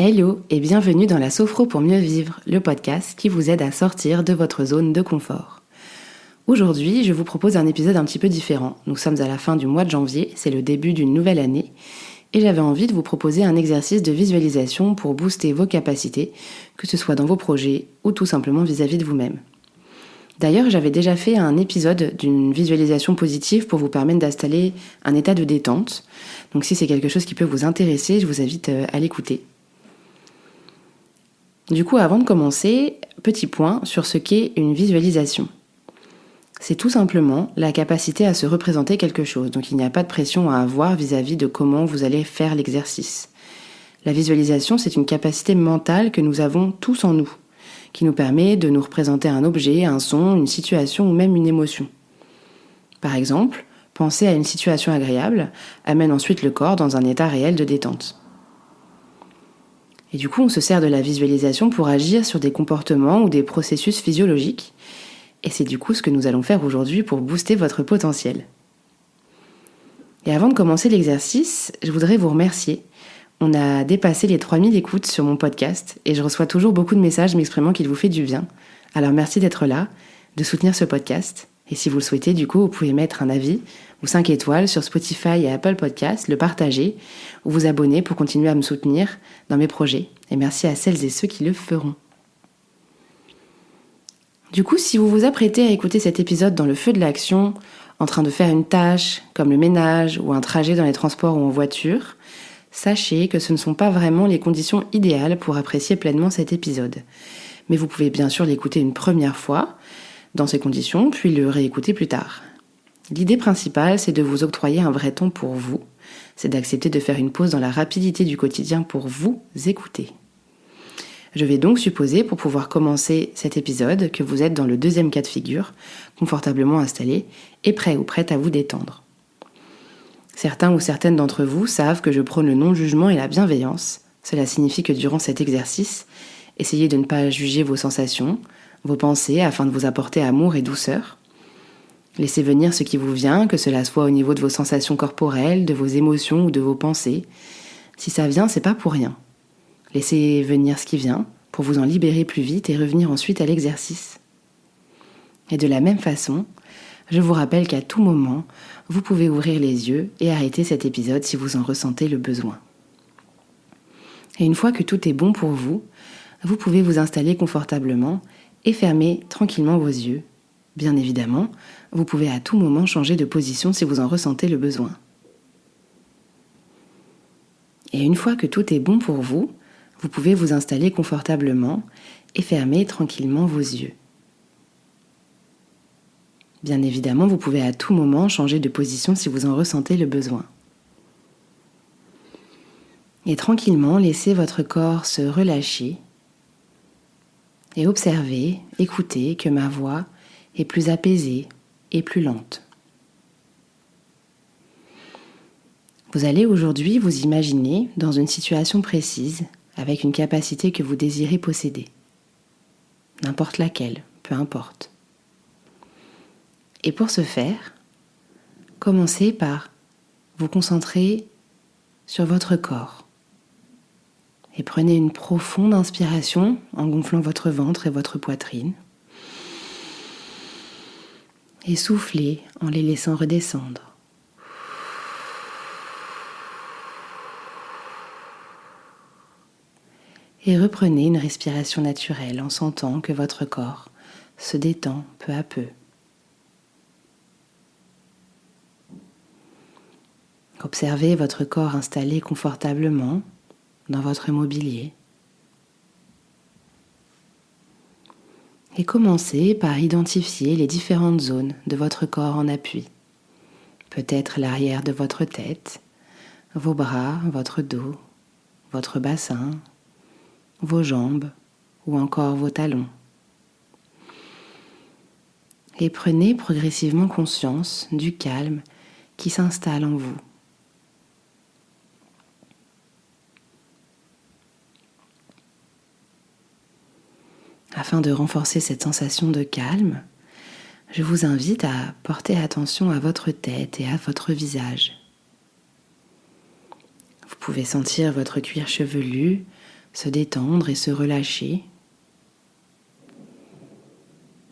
Hello et bienvenue dans la Sophro pour mieux vivre, le podcast qui vous aide à sortir de votre zone de confort. Aujourd'hui, je vous propose un épisode un petit peu différent. Nous sommes à la fin du mois de janvier, c'est le début d'une nouvelle année, et j'avais envie de vous proposer un exercice de visualisation pour booster vos capacités, que ce soit dans vos projets ou tout simplement vis-à-vis de vous-même. D'ailleurs, j'avais déjà fait un épisode d'une visualisation positive pour vous permettre d'installer un état de détente. Donc si c'est quelque chose qui peut vous intéresser, je vous invite à l'écouter. Du coup, avant de commencer, petit point sur ce qu'est une visualisation. C'est tout simplement la capacité à se représenter quelque chose, donc il n'y a pas de pression à avoir vis-à-vis de comment vous allez faire l'exercice. La visualisation, c'est une capacité mentale que nous avons tous en nous, qui nous permet de nous représenter un objet, un son, une situation ou même une émotion. Par exemple, penser à une situation agréable amène ensuite le corps dans un état réel de détente. Et du coup, on se sert de la visualisation pour agir sur des comportements ou des processus physiologiques. Et c'est du coup ce que nous allons faire aujourd'hui pour booster votre potentiel. Et avant de commencer l'exercice, je voudrais vous remercier. On a dépassé les 3000 écoutes sur mon podcast et je reçois toujours beaucoup de messages m'exprimant qu'il vous fait du bien. Alors merci d'être là, de soutenir ce podcast. Et si vous le souhaitez, du coup, vous pouvez mettre un avis ou 5 étoiles sur Spotify et Apple Podcasts, le partager ou vous abonner pour continuer à me soutenir dans mes projets. Et merci à celles et ceux qui le feront. Du coup, si vous vous apprêtez à écouter cet épisode dans le feu de l'action, en train de faire une tâche comme le ménage ou un trajet dans les transports ou en voiture, sachez que ce ne sont pas vraiment les conditions idéales pour apprécier pleinement cet épisode. Mais vous pouvez bien sûr l'écouter une première fois, dans ces conditions, puis le réécouter plus tard. L'idée principale, c'est de vous octroyer un vrai temps pour vous. C'est d'accepter de faire une pause dans la rapidité du quotidien pour vous écouter. Je vais donc supposer, pour pouvoir commencer cet épisode, que vous êtes dans le deuxième cas de figure, confortablement installé et prêt ou prête à vous détendre. Certains ou certaines d'entre vous savent que je prône le non-jugement et la bienveillance. Cela signifie que durant cet exercice, essayez de ne pas juger vos sensations, vos pensées afin de vous apporter amour et douceur. Laissez venir ce qui vous vient, que cela soit au niveau de vos sensations corporelles, de vos émotions ou de vos pensées. Si ça vient, c'est pas pour rien. Laissez venir ce qui vient pour vous en libérer plus vite et revenir ensuite à l'exercice. Et de la même façon, je vous rappelle qu'à tout moment, vous pouvez ouvrir les yeux et arrêter cet épisode si vous en ressentez le besoin. Et une fois que tout est bon pour vous, vous pouvez vous installer confortablement et fermer tranquillement vos yeux. Bien évidemment, vous pouvez à tout moment changer de position si vous en ressentez le besoin. Et une fois que tout est bon pour vous, vous pouvez vous installer confortablement et fermer tranquillement vos yeux. Bien évidemment, vous pouvez à tout moment changer de position si vous en ressentez le besoin. Et tranquillement, laissez votre corps se relâcher et observez, écoutez que ma voix est plus apaisée et plus lente. Vous allez aujourd'hui vous imaginer dans une situation précise avec une capacité que vous désirez posséder. N'importe laquelle, peu importe. Et pour ce faire, commencez par vous concentrer sur votre corps. Et prenez une profonde inspiration en gonflant votre ventre et votre poitrine. Et soufflez en les laissant redescendre. Et reprenez une respiration naturelle en sentant que votre corps se détend peu à peu. Observez votre corps installé confortablement dans votre mobilier. Et commencez par identifier les différentes zones de votre corps en appui. Peut-être l'arrière de votre tête, vos bras, votre dos, votre bassin, vos jambes ou encore vos talons. Et prenez progressivement conscience du calme qui s'installe en vous. Afin de renforcer cette sensation de calme, je vous invite à porter attention à votre tête et à votre visage. Vous pouvez sentir votre cuir chevelu se détendre et se relâcher.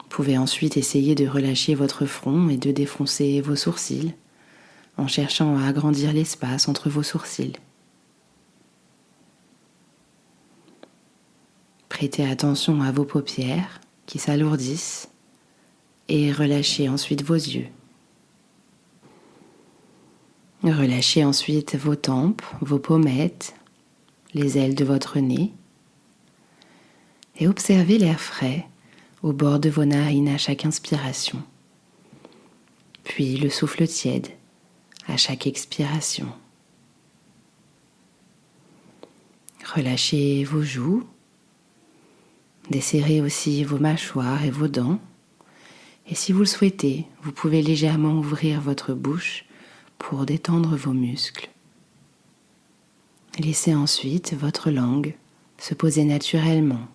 Vous pouvez ensuite essayer de relâcher votre front et de défoncer vos sourcils en cherchant à agrandir l'espace entre vos sourcils. Prêtez attention à vos paupières qui s'alourdissent et relâchez ensuite vos yeux. Relâchez ensuite vos tempes, vos pommettes, les ailes de votre nez et observez l'air frais au bord de vos narines à chaque inspiration, puis le souffle tiède à chaque expiration. Relâchez vos joues, desserrez aussi vos mâchoires et vos dents, et si vous le souhaitez, vous pouvez légèrement ouvrir votre bouche pour détendre vos muscles. Laissez ensuite votre langue se poser naturellement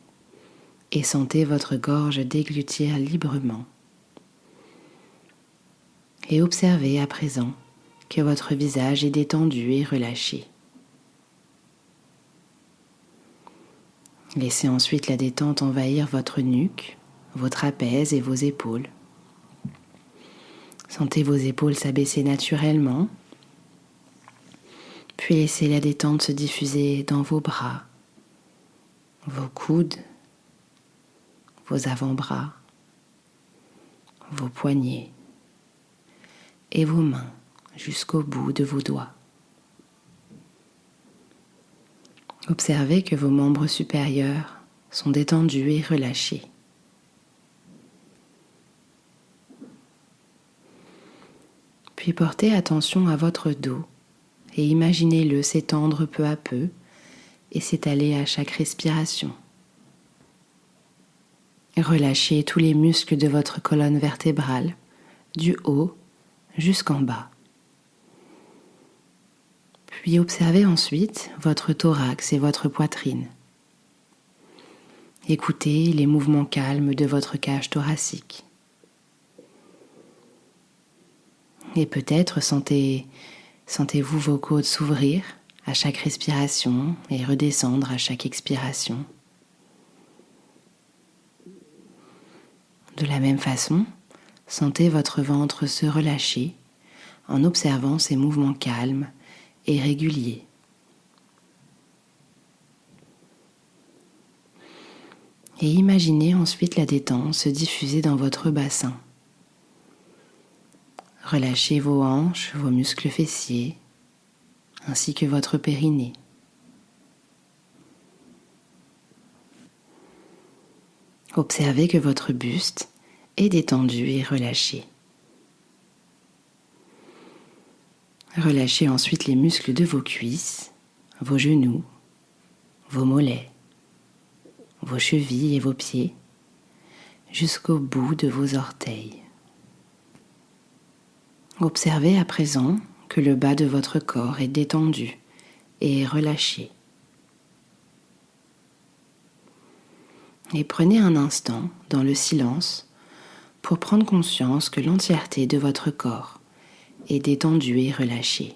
et sentez votre gorge déglutir librement. Et observez à présent que votre visage est détendu et relâché. Laissez ensuite la détente envahir votre nuque, vos trapèzes et vos épaules. Sentez vos épaules s'abaisser naturellement, puis laissez la détente se diffuser dans vos bras, vos coudes, vos avant-bras, vos poignets et vos mains jusqu'au bout de vos doigts. Observez que vos membres supérieurs sont détendus et relâchés. Puis portez attention à votre dos et imaginez-le s'étendre peu à peu et s'étaler à chaque respiration. Relâchez tous les muscles de votre colonne vertébrale, du haut jusqu'en bas. Puis observez ensuite votre thorax et votre poitrine. Écoutez les mouvements calmes de votre cage thoracique. Et peut-être sentez-vous vos côtes s'ouvrir à chaque respiration et redescendre à chaque expiration. De la même façon, sentez votre ventre se relâcher en observant ces mouvements calmes et réguliers. Et imaginez ensuite la détente se diffuser dans votre bassin. Relâchez vos hanches, vos muscles fessiers, ainsi que votre périnée. Observez que votre buste est détendu et relâché. Relâchez ensuite les muscles de vos cuisses, vos genoux, vos mollets, vos chevilles et vos pieds, jusqu'au bout de vos orteils. Observez à présent que le bas de votre corps est détendu et relâché. Et prenez un instant dans le silence pour prendre conscience que l'entièreté de votre corps est détendue et relâchée.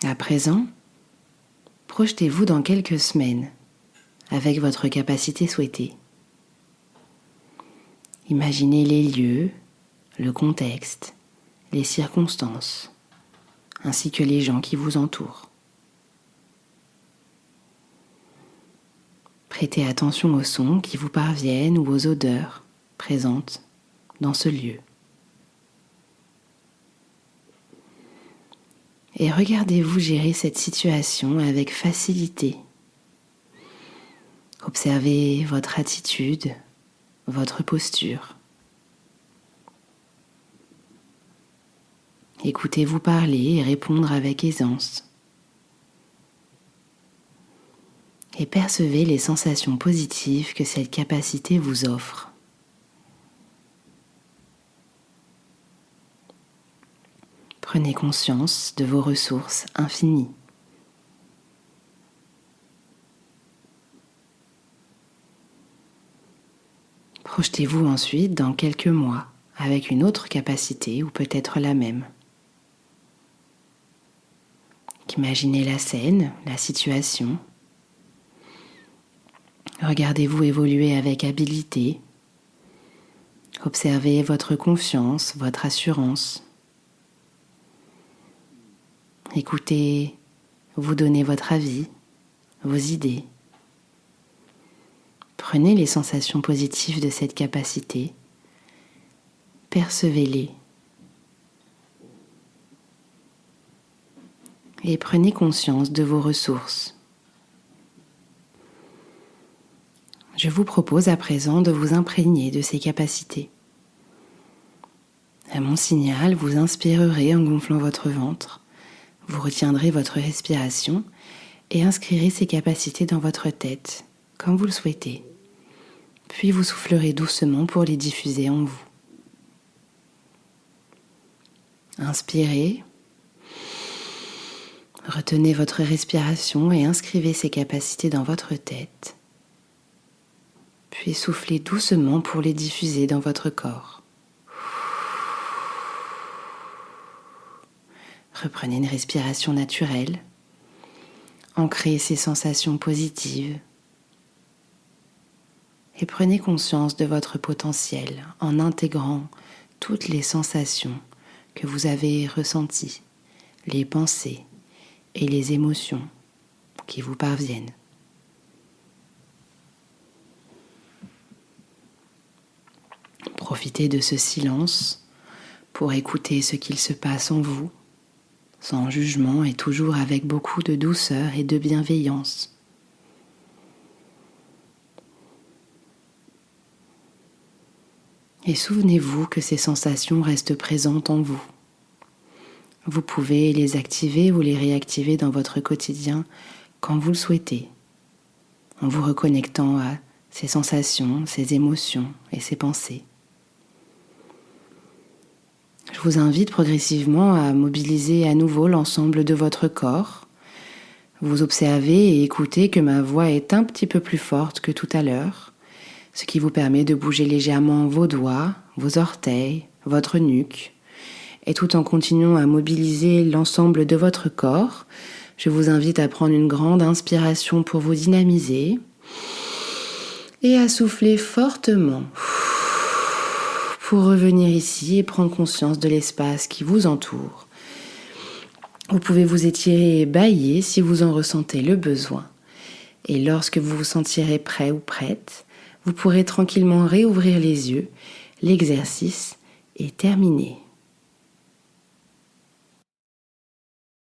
À présent, projetez-vous dans quelques semaines avec votre capacité souhaitée. Imaginez les lieux, le contexte, les circonstances, ainsi que les gens qui vous entourent. Prêtez attention aux sons qui vous parviennent ou aux odeurs présentes dans ce lieu. Et regardez-vous gérer cette situation avec facilité. Observez votre attitude, votre posture. Écoutez-vous parler et répondre avec aisance. Et percevez les sensations positives que cette capacité vous offre. Prenez conscience de vos ressources infinies. Projetez-vous ensuite dans quelques mois avec une autre capacité ou peut-être la même. Imaginez la scène, la situation. Regardez-vous évoluer avec habileté. Observez votre confiance, votre assurance. Écoutez, vous donnez votre avis, vos idées. Prenez les sensations positives de cette capacité. Percevez-les. Et prenez conscience de vos ressources. Je vous propose à présent de vous imprégner de ces capacités. À mon signal, vous inspirerez en gonflant votre ventre, vous retiendrez votre respiration et inscrirez ces capacités dans votre tête, comme vous le souhaitez. Puis vous soufflerez doucement pour les diffuser en vous. Inspirez, retenez votre respiration et inscrivez ces capacités dans votre tête. Puis soufflez doucement pour les diffuser dans votre corps. Reprenez une respiration naturelle. Ancrez ces sensations positives. Et prenez conscience de votre potentiel en intégrant toutes les sensations que vous avez ressenties, les pensées et les émotions qui vous parviennent. Profitez de ce silence pour écouter ce qu'il se passe en vous, sans jugement et toujours avec beaucoup de douceur et de bienveillance. Et souvenez-vous que ces sensations restent présentes en vous. Vous pouvez les activer ou les réactiver dans votre quotidien quand vous le souhaitez, en vous reconnectant à ces sensations, ces émotions et ces pensées. Je vous invite progressivement à mobiliser à nouveau l'ensemble de votre corps. Vous observez et écoutez que ma voix est un petit peu plus forte que tout à l'heure, ce qui vous permet de bouger légèrement vos doigts, vos orteils, votre nuque. Et tout en continuant à mobiliser l'ensemble de votre corps, je vous invite à prendre une grande inspiration pour vous dynamiser et à souffler fortement pour revenir ici et prendre conscience de l'espace qui vous entoure. Vous pouvez vous étirer et bâiller si vous en ressentez le besoin. Et lorsque vous vous sentirez prêt ou prête, vous pourrez tranquillement réouvrir les yeux. L'exercice est terminé.